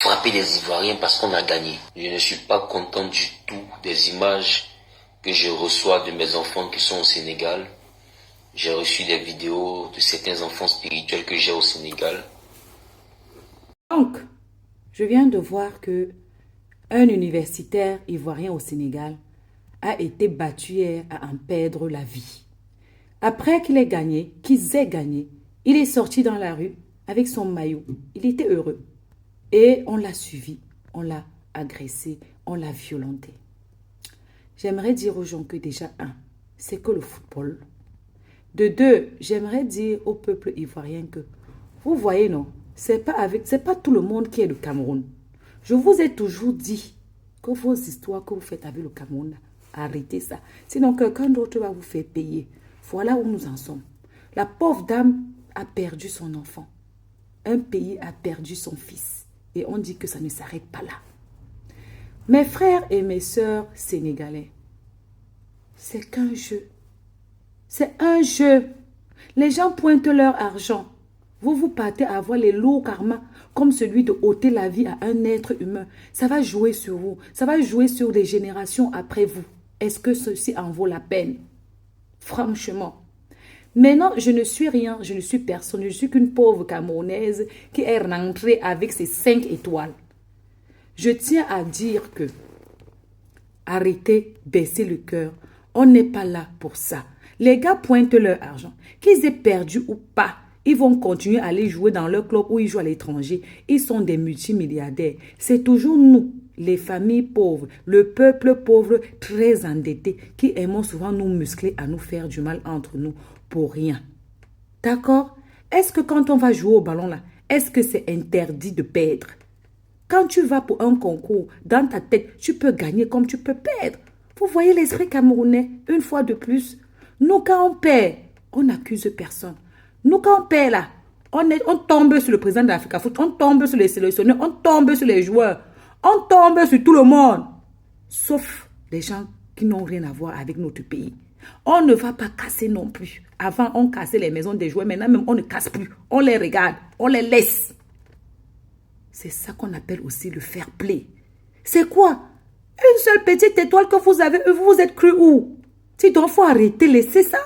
Frapper les Ivoiriens parce qu'on a gagné. Je ne suis pas content du tout des images que je reçois de mes enfants qui sont au Sénégal. J'ai reçu des vidéos de certains enfants spirituels que j'ai au Sénégal. Donc, je viens de voir que un universitaire ivoirien au Sénégal a été battu hier à en perdre la vie. Après qu'il ait gagné, qu'ils aient gagné, il est sorti dans la rue avec son maillot. Il était heureux. Et on l'a suivi, on l'a agressé, on l'a violenté. J'aimerais dire aux gens que déjà, un, c'est que le football. De deux, j'aimerais dire au peuple ivoirien que, vous voyez non, c'est pas tout le monde qui est du Cameroun. Je vous ai toujours dit que vos histoires que vous faites avec le Cameroun, arrêtez ça. Sinon, quelqu'un d'autre va vous faire payer. Voilà où nous en sommes. La pauvre dame a perdu son enfant. Un pays a perdu son fils. Et on dit que ça ne s'arrête pas là. Mes frères et mes sœurs sénégalais, c'est qu'un jeu. C'est un jeu. Les gens pointent leur argent. Vous partez à avoir les lourds karmas comme celui de ôter la vie à un être humain. Ça va jouer sur vous. Ça va jouer sur des générations après vous. Est-ce que ceci en vaut la peine? Franchement. Maintenant, je ne suis rien, je ne suis personne. Je suis qu'une pauvre Camerounaise qui est rentrée avec ses 5 étoiles. Je tiens à dire que arrêtez, baissez le cœur. On n'est pas là pour ça. Les gars pointent leur argent. Qu'ils aient perdu ou pas, ils vont continuer à aller jouer dans leur club où ils jouent à l'étranger. Ils sont des multimilliardaires. C'est toujours nous, les familles pauvres, le peuple pauvre très endetté, qui aimons souvent nous muscler à nous faire du mal entre nous pour rien. D'accord? Est-ce que quand on va jouer au ballon là, est-ce que c'est interdit de perdre? Quand tu vas pour un concours, dans ta tête, tu peux gagner comme tu peux perdre. Vous voyez l'esprit camerounais, une fois de plus. Nous, quand on perd, on n'accuse personne. Nous, quand on perd là, on tombe sur le président de l'Africa Foot, on tombe sur les sélectionneurs, on tombe sur les joueurs, on tombe sur tout le monde. Sauf les gens qui n'ont rien à voir avec notre pays. On ne va pas casser non plus. Avant, on cassait les maisons des joueurs. Maintenant, même, on ne casse plus. On les regarde. On les laisse. C'est ça qu'on appelle aussi le fair play. C'est quoi? Une seule petite étoile que vous avez, vous vous êtes cru où? Donc, il faut arrêter, laisser ça.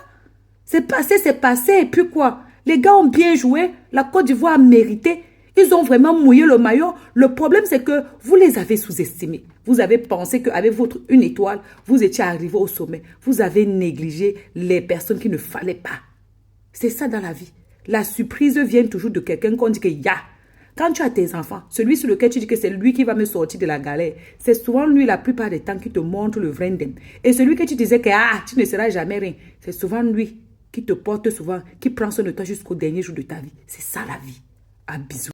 C'est passé. Et puis quoi? Les gars ont bien joué. La Côte d'Ivoire a mérité. Ils ont vraiment mouillé le maillot. Le problème, c'est que vous les avez sous-estimés. Vous avez pensé qu'avec votre une étoile, vous étiez arrivé au sommet. Vous avez négligé les personnes qu'il ne fallait pas. C'est ça dans la vie. La surprise vient toujours de quelqu'un qu'on dit que ya. Quand tu as tes enfants, celui sur lequel tu dis que c'est lui qui va me sortir de la galère, c'est souvent lui la plupart des temps qui te montre le vrai ndem. Et celui que tu disais que tu ne seras jamais rien, c'est souvent lui qui te porte souvent, qui prend soin de toi jusqu'au dernier jour de ta vie. C'est ça la vie. À bisous.